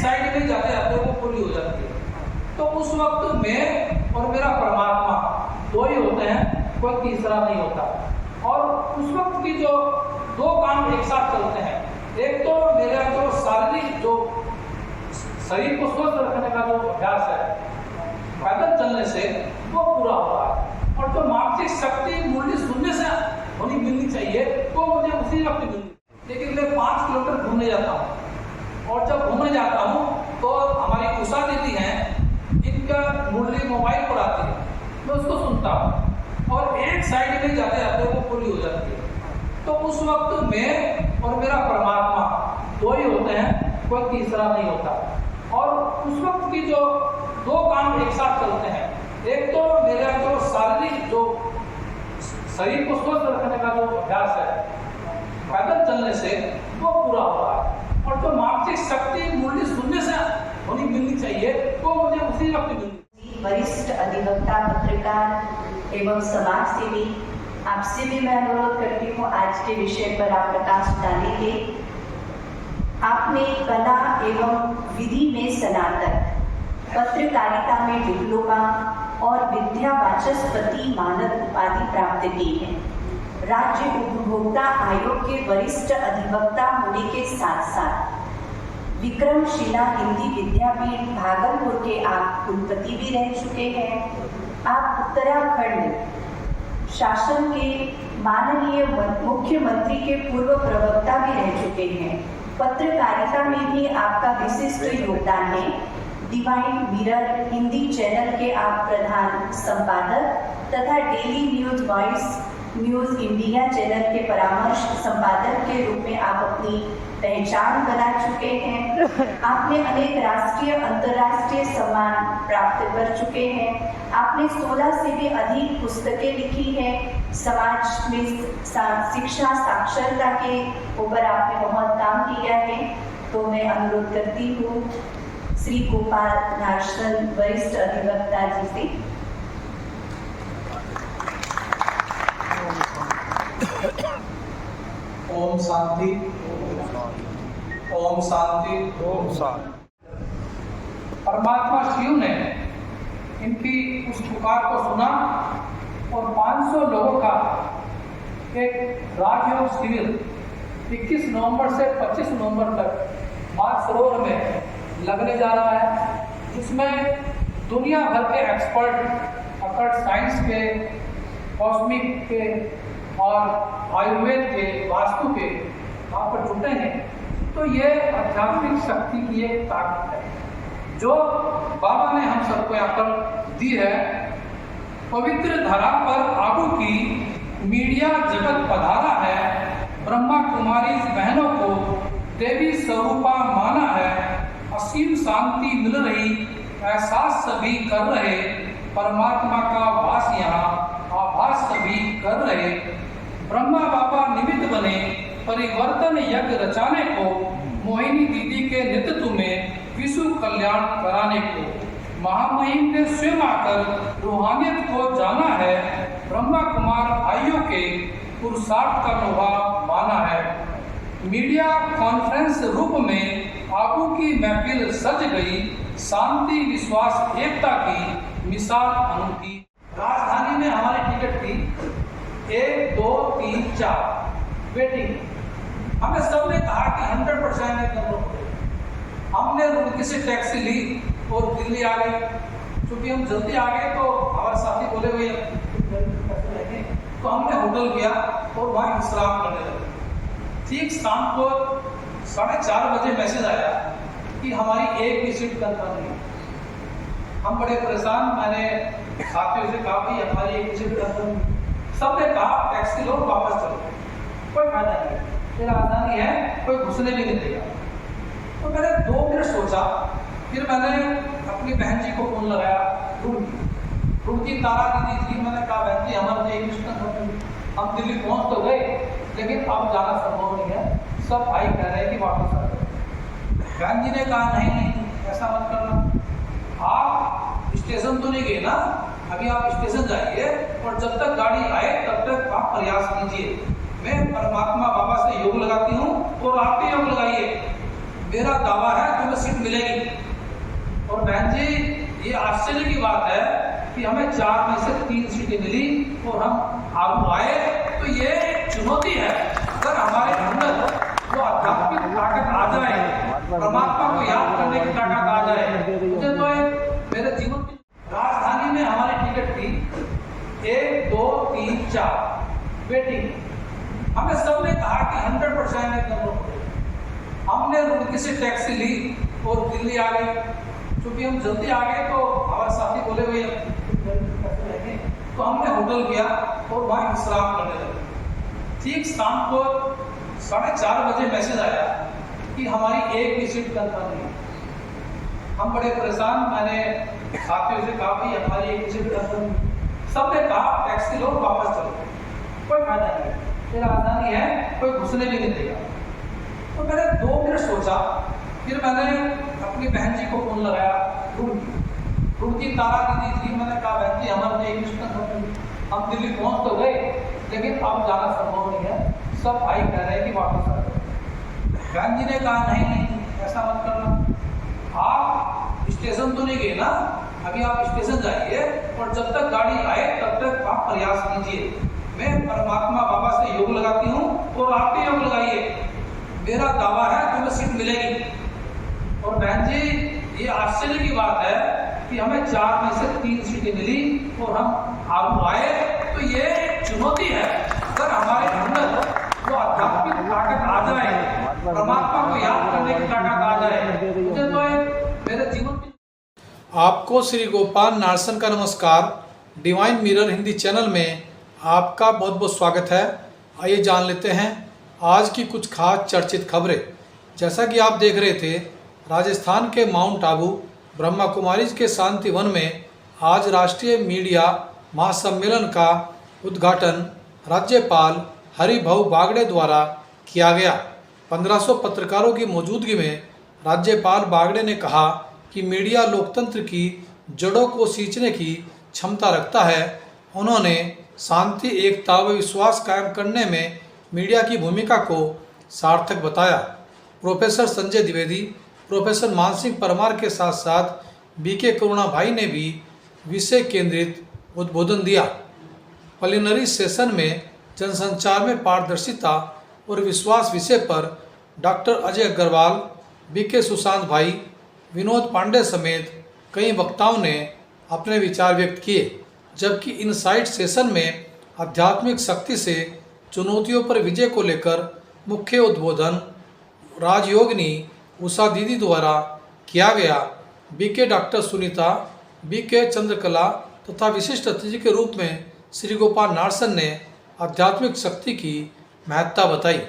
Side में जाते जाते वो पूरी हो जाती है। तो उस वक्त मैं और मेरा परमात्मा दो ही होते हैं, कोई तीसरा नहीं होता। और उस वक्त की जो दो काम एक साथ चलते हैं, एक तो मेरा जो शारीरिक जो शरीर को स्वस्थ रखने का जो अभ्यास है पैदल चलने से वो पूरा हो रहा है, और जो मानसिक शक्ति मुरली सुनने से होनी मिलनी चाहिए वो मुझे उसी वक्त मिलनी। लेकिन मैं 5 किलोमीटर घूमने जाता हूँ, और जब घूमने जाता हूँ तो हमारी उषा दीदी हैं, इनका मुरली मोबाइल पर आती है, मैं उसको सुनता हूँ, और एक साइड में जाते जाते वो पूरी हो जाती है। तो उस वक्त मैं और मेरा परमात्मा दो ही होते हैं, कोई तीसरा नहीं होता। और उस वक्त की जो दो काम एक साथ चलते हैं, एक तो मेरा जो शारीरिक जो शरीर को स्वस्थ रखने का जो अभ्यास है पैदल चलने से वो पूरा हो रहा है, और जो मानसिक शक्ति मुरली सुनने से होनी मिलनी चाहिए वो मुझे उसी वक्त मिलनी। वरिष्ठ अधिवक्ता, पत्रकार एवं समाज सेवी, आपसे भी मैं अनुरोध करती हूँ आज के विषय पर आप प्रकाश डालेंगे। आपने कला एवं विधि में स्नातक, पत्रकारिता में डिप्लोमा और विद्या वाचस्पति मानद उपाधि प्राप्त की है। राज्य उपभोक्ता आयोग के वरिष्ठ अधिवक्ता होने के साथ साथ विक्रमशिला हिंदी विद्यापीठ भागलपुर के आप कुलपति भी रह चुके हैं। आप उत्तराखंड शासन के माननीय मुख्यमंत्री के पूर्व प्रवक्ता भी रह चुके हैं। पत्रकारिता में भी आपका विशिष्ट योगदान है। डिवाइन मिरर हिंदी चैनल के आप प्रधान संपादक तथा daily news voice news India channel के परामर्श संपादक के रूप में आप अपनी पहचान बना चुके हैं। आपने अनेक राष्ट्रीय अंतर्राष्ट्रीय सम्मान प्राप्त कर चुके हैं। आपने 16 से भी अधिक पुस्तकें लिखी हैं। समाज में शिक्षा साक्षरता के ऊपर आपने बहुत काम किया है। तो मैं अनुरोध करती हूँ श्री गोपाल नागसन वरिष्ठ अधिवक्ता जी से। ओम शांति, ओम शांति, ओम शांति। परमात्मा शिव ने इनकी उस पुकार को सुना और 500 लोगों का एक राजयोग शिविर 21 नवंबर से 25 नवंबर तक मानसरोवर में लगने जा रहा है, जिसमें दुनिया भर के एक्सपर्ट अकड़ साइंस के, कॉस्मिक के और आयुर्वेद के, वास्तु के वहाँ पर जुटेंगे। तो ये आध्यात्मिक शक्ति की एक ताकत है जो बाबा ने हम सबको यहाँ पर दी है। पवित्र धरा पर आबू की मीडिया जगत पधारा है। ब्रह्मा कुमारी बहनों को देवी स्वरूपा माना है। असीम शांति मिल रही, एहसास सभी कर रहे। परमात्मा का वास यहाँ आभास सभी कर रहे। ब्रह्मा बाबा निमित्त बने परिवर्तन यज्ञ रचाने को। मोहिनी दीदी के नेतृत्व में विश्व कल्याण कराने को। महामहिम ने स्वयं आकर रूहानियत को जाना है। ब्रह्मा कुमार भाइयों के पुरुषार्थ का लोहा माना है। मीडिया कॉन्फ्रेंस रूप में आबू की महफिल सज गई। शांति विश्वास एकता की मिसाल अनूठी। राजधानी में हमारी टिकट थी 1 2 3 4 वेटिंग। हमें सबने कहा कि 100% एकदम रोक दे। हमने रुड़की से टैक्सी ली और दिल्ली आ गए। क्योंकि हम जल्दी आ गए तो हमारे साथी बोले भैया, तो हमने होटल किया और वहाँ विश्राम करने लगे। ठीक शाम को 4:30 बजे मैसेज आया कि हमारी एक भी सीट कंफर्म नहीं। हम बड़े परेशान। मैंने साथियों से कहा कि हमारी एक भी सीट कंफर्म नहीं। सबने कहा टैक्सी लो वापस चलो, कोई फायदा नहीं, राजधानी है, कोई घुसने भी नहीं देगा। तो मैंने 2 मिनट सोचा, फिर मैंने अपनी बहन जी को फोन लगाया रुड़की तारा दीदी थी। मैंने कहा बहन जी हमारे एक हम दिल्ली पहुंच तो गए लेकिन अब जाना संभव नहीं है। सब भाई कह रहे हैं कि वापस आ जाओ। बहन जी ने कहा नहीं ऐसा मत करना, आप स्टेशन तो नहीं गए ना, अभी आप स्टेशन जाइए और जब तक गाड़ी आए तब तक आप प्रयास कीजिए। मैं परमात्मा बाबा से योग लगाती हूँ और आप भी योग लगाइए। मेरा दावा है तुम्हें सीट मिलेगी। और बहन जी, ये आश्चर्य की बात है कि हमें 4 में से 3 सीटें मिली और हम आगू आए। तो ये चुनौती है। अगर हमारे अंदर वो आध्यात्मिक ताकत आ जाए, परमात्मा को याद करने की ताकत आ जाए, मुझे तो मेरे जीवन की राजधानी में हमारी टिकट थी 1, 2, 3, 4 वेटिंग। हमें सबने कहा कि 100% एकदम। हमने रुड़की से टैक्सी ली और दिल्ली आ गए। क्योंकि हम जल्दी आ गए तो हमारे साथी बोले भाई तो हमने होटल किया और वहाँ विश्राम करने लगे। ठीक शाम को 4:30 बजे मैसेज आया कि हमारी एक भी सीट कन्फर्म नहीं। हम बड़े परेशान। मैंने साथियों से कहा भाई हमारी एक भी सीट कन्फर्म नहीं। सबने कहा टैक्सी लो वापस चलो, कोई फायदा नहीं, ये राजधानी है, कोई घुसने भी नहीं देगा। तो मैंने 2 मिनट सोचा, फिर मैंने अपनी बहन जी को फोन लगाया, रुड़की तारा दीदी थी। मैंने कहा बहन जी हमारे एक हम दिल्ली पहुंच तो गए लेकिन अब जाना संभव नहीं है, सब भाई कह रहे हैं कि वापस आ जाओ। बहन जी ने कहा नहीं ऐसा मत करना, आप स्टेशन तो नहीं गए ना, अभी आप स्टेशन जाइए और जब तक गाड़ी आए तब तक आप प्रयास कीजिए। मैं परमात्मा बाबा से योग लगाती हूँ और आप भी योग लगाइए। मेरा दावा है तुम्हें सीट मिलेगी। और बहन जी, ये आश्चर्य की बात है कि हमें 4 में से 3 सीटें मिली और हम आगू आए। तो ये चुनौती है। अगर हमारे अंदर वो आध्यात्मिक ताकत आ जाए, परमात्मा को याद करने की ताकत आ जाए, मुझे तो मेरे जीवन की। आपको श्री गोपाल नारसन का नमस्कार। डिवाइन मिरर हिंदी चैनल में आपका बहुत बहुत स्वागत है। आइए जान लेते हैं आज की कुछ खास चर्चित खबरें। जैसा कि आप देख रहे थे, राजस्थान के माउंट आबू ब्रह्मा कुमारीज के शांति वन में आज राष्ट्रीय मीडिया महासम्मेलन का उद्घाटन राज्यपाल हरिभाऊ बागड़े द्वारा किया गया। 1500 पत्रकारों की मौजूदगी में राज्यपाल बागड़े ने कहा कि मीडिया लोकतंत्र की जड़ों को सींचने की क्षमता रखता है। उन्होंने शांति, एकता व विश्वास कायम करने में मीडिया की भूमिका को सार्थक बताया। प्रोफेसर संजय द्विवेदी, प्रोफेसर मानसिंह परमार के साथ साथ बीके करुणा भाई ने भी विषय केंद्रित उद्बोधन दिया। प्लीनरी सेशन में जनसंचार में पारदर्शिता और विश्वास विषय पर डॉक्टर अजय अग्रवाल, बीके सुशांत भाई, विनोद पांडे समेत कई वक्ताओं ने अपने विचार व्यक्त किए। जबकि इनसाइट सेशन में आध्यात्मिक शक्ति से चुनौतियों पर विजय को लेकर मुख्य उद्बोधन राजयोगिनी उषा दीदी द्वारा किया गया। BK doctor Sunita, BK Chandrakala तथा विशिष्ट अतिथि के रूप में श्री गोपाल नारसन ने आध्यात्मिक शक्ति की महत्ता बताई।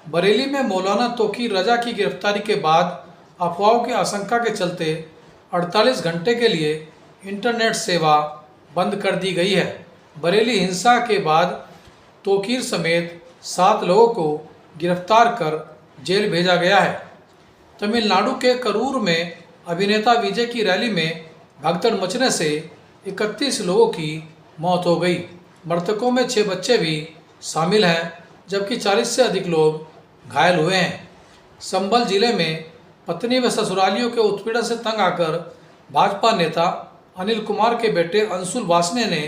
बरेली में मौलाना तोकीर रजा की गिरफ्तारी के बाद अफवाहों की आशंका के चलते 48 घंटे के लिए इंटरनेट सेवा बंद कर दी गई है। बरेली हिंसा के बाद तोकीर समेत 7 लोगों को गिरफ्तार कर जेल भेजा गया है। तमिलनाडु के करूर में अभिनेता विजय की रैली में भगदड़ मचने से 31 लोगों की मौत हो गई। मृतकों में 6 बच्चे भी शामिल हैं, जबकि 40 से अधिक लोग घायल हुए हैं। संभल जिले में पत्नी व ससुरालियों के उत्पीड़न से तंग आकर भाजपा नेता अनिल कुमार के बेटे अंशुल वासने ने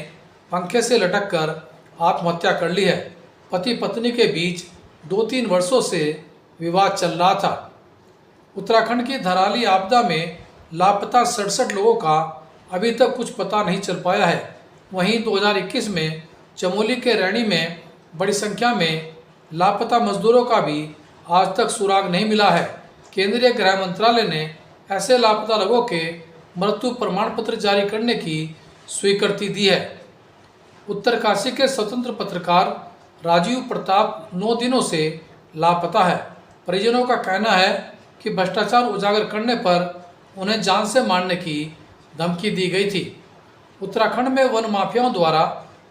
पंखे से लटककर आत्महत्या कर ली है। पति पत्नी के बीच 2-3 वर्षों से विवाद चल रहा था। उत्तराखंड की धराली आपदा में लापता 67 लोगों का अभी तक कुछ पता नहीं चल पाया है। वहीं 2021 में चमोली के रैणी में बड़ी संख्या में लापता मजदूरों का भी आज तक सुराग नहीं मिला है। केंद्रीय गृह मंत्रालय ने ऐसे लापता लोगों के मृत्यु प्रमाण पत्र जारी करने की स्वीकृति दी है। उत्तरकाशी के स्वतंत्र पत्रकार राजीव प्रताप 9 दिनों से लापता है। परिजनों का कहना है कि भ्रष्टाचार उजागर करने पर उन्हें जान से मारने की धमकी दी गई थी। उत्तराखंड में वन माफियाओं द्वारा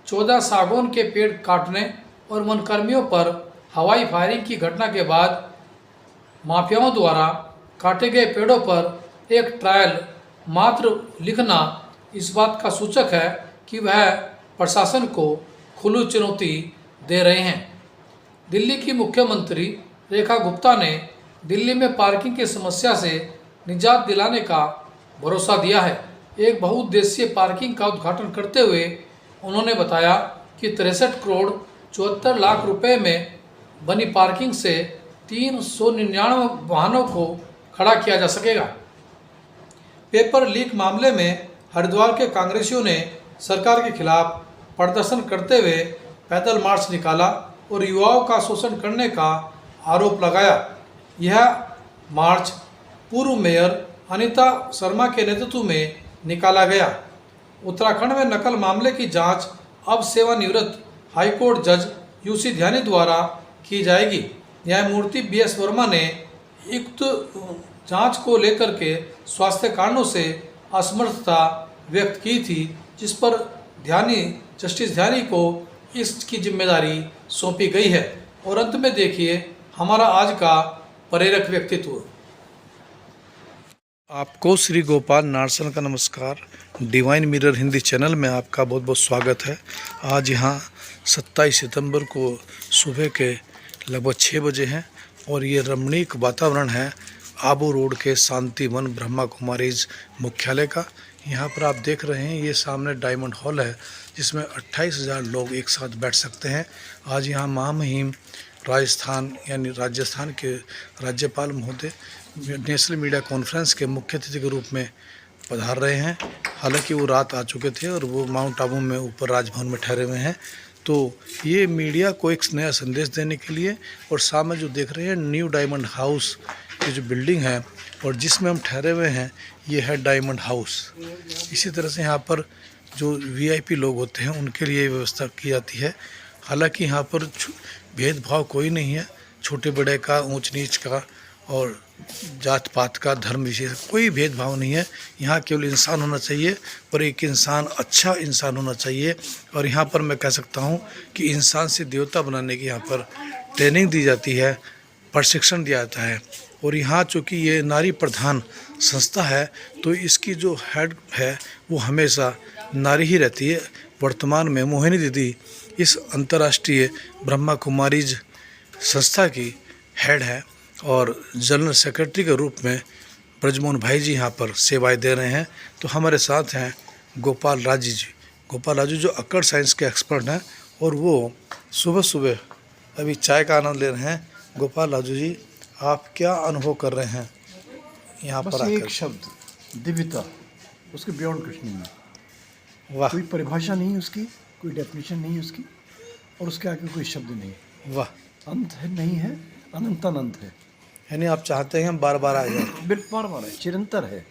14 सागौन के पेड़ काटने और वनकर्मियों पर हवाई फायरिंग की घटना के बाद माफियाओं द्वारा काटे गए पेड़ों पर एक ट्रायल मात्र लिखना इस बात का सूचक है कि वह प्रशासन को खुली चुनौती दे रहे हैं। दिल्ली की मुख्यमंत्री रेखा गुप्ता ने दिल्ली में पार्किंग की समस्या से निजात दिलाने का भरोसा दिया है। एक बहुउद्देशीय पार्किंग का उद्घाटन करते हुए उन्होंने बताया कि 63 करोड़ 74 लाख रुपए में बनी पार्किंग से 399 वाहनों को खड़ा किया जा सकेगा। पेपर लीक मामले में हरिद्वार के कांग्रेसियों ने सरकार के खिलाफ प्रदर्शन करते हुए पैदल मार्च निकाला और युवाओं का शोषण करने का आरोप लगाया। यह मार्च पूर्व मेयर अनीता शर्मा के नेतृत्व में निकाला गया। उत्तराखंड में नकल मामले की जांच अब सेवानिवृत्त हाईकोर्ट जज यूसी ध्यानी द्वारा की जाएगी। न्यायमूर्ति बीएस वर्मा ने उक्त जांच को लेकर के स्वास्थ्य कारणों से असमर्थता व्यक्त की थी, जिस पर जस्टिस ध्यानी को इसकी जिम्मेदारी सौंपी गई है। और अंत में देखिए हमारा आज का प्रेरक व्यक्तित्व। आपको श्री गोपाल नार्सन का नमस्कार। डिवाइन मिरर हिंदी चैनल में आपका बहुत बहुत स्वागत है। आज यहाँ 27 सितंबर को सुबह के लगभग 6 बजे हैं और ये रमणीक वातावरण है आबू रोड के शांति वन ब्रह्मा कुमारीज मुख्यालय का। यहाँ पर आप देख रहे हैं ये सामने डायमंड हॉल है जिसमें 28,000 लोग एक साथ बैठ सकते हैं। आज यहाँ महामहिम राजस्थान के राज्यपाल महोदय नेशनल मीडिया कॉन्फ्रेंस के मुख्य अतिथि के रूप में पधार रहे हैं। हालांकि वो रात आ चुके थे और वो माउंट आबू में ऊपर राजभवन में ठहरे हुए हैं। तो ये मीडिया को एक नया संदेश देने के लिए, और सामने जो देख रहे हैं न्यू डायमंड हाउस की जो बिल्डिंग है और जिसमें हम ठहरे हुए हैं ये है डायमंड हाउस। इसी तरह से यहाँ पर जो वीआईपी लोग होते हैं उनके लिए व्यवस्था की जाती है। हालांकि यहाँ पर भेदभाव कोई नहीं है, छोटे बड़े का, ऊंच नीच का और जात पात का, धर्म विशेष कोई भेदभाव नहीं है। यहाँ केवल इंसान होना चाहिए और एक इंसान अच्छा इंसान होना चाहिए। और यहाँ पर मैं कह सकता हूँ कि इंसान से देवता बनाने की यहाँ पर ट्रेनिंग दी जाती है, प्रशिक्षण दिया जाता है। और यहाँ चूँकि ये नारी प्रधान संस्था है तो इसकी जो हेड है वो हमेशा नारी ही रहती है। वर्तमान में मोहिनी दीदी इस अंतर्राष्ट्रीय ब्रह्मा कुमारीज संस्था की हेड है और जनरल सेक्रेटरी के रूप में ब्रजमोहन भाई जी यहाँ पर सेवाएं दे रहे हैं। तो हमारे साथ हैं गोपाल राजू जी। गोपाल राजू जो अक्कड़ साइंस के एक्सपर्ट हैं और वो सुबह सुबह अभी चाय का आनंद ले रहे हैं। गोपाल राजू जी, आप क्या अनुभव कर रहे हैं यहाँ पर आकर? एक शब्द दिव्यता, उसके बियॉन्ड कुछ नहीं है। वाह, कोई परिभाषा नहीं उसकी, कोई डेफिनेशन नहीं उसकी, और उसके आगे कोई शब्द नहीं। वाह, अंत है नहीं है, अनंतानंत है। यानी आप चाहते हैं हम बार बार आ जाए? बिल्कुल बार बार है, चिरंतर है,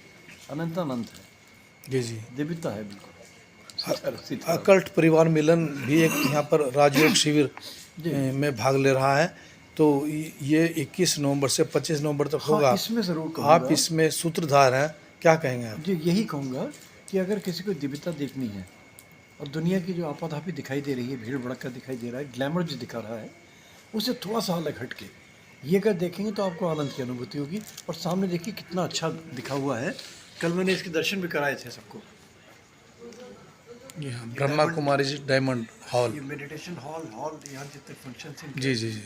अनंतानंत है। जी जी, दिव्यता है बिल्कुल। अकल्ट परिवार मिलन भी एक यहाँ पर राजयोग शिविर में भाग ले रहा है। तो ये 21 नवंबर से 25 नवंबर तक होगा। हाँ, इसमें ज़रूर कहूँगा। आप इसमें सूत्रधार हैं, क्या कहेंगे आप? जी, यही कहूँगा कि अगर किसी को दिव्यता देखनी है और दुनिया की जो आपाधापी दिखाई दे रही है, भीड़ भड़का दिखाई दे रहा है, ग्लैमर जो दिखा रहा है, उसे थोड़ा सा अलग हट के ये अगर देखेंगे तो आपको आनंद की अनुभूति होगी। और सामने देखिए कितना अच्छा दिखा हुआ है। कल मैंने इसके दर्शन भी कराए थे सबको। ब्रह्मा कुमारी जी डायमंड हॉल, ये मेडिटेशन हॉल यहाँ जितने फंक्शन जी जी जी।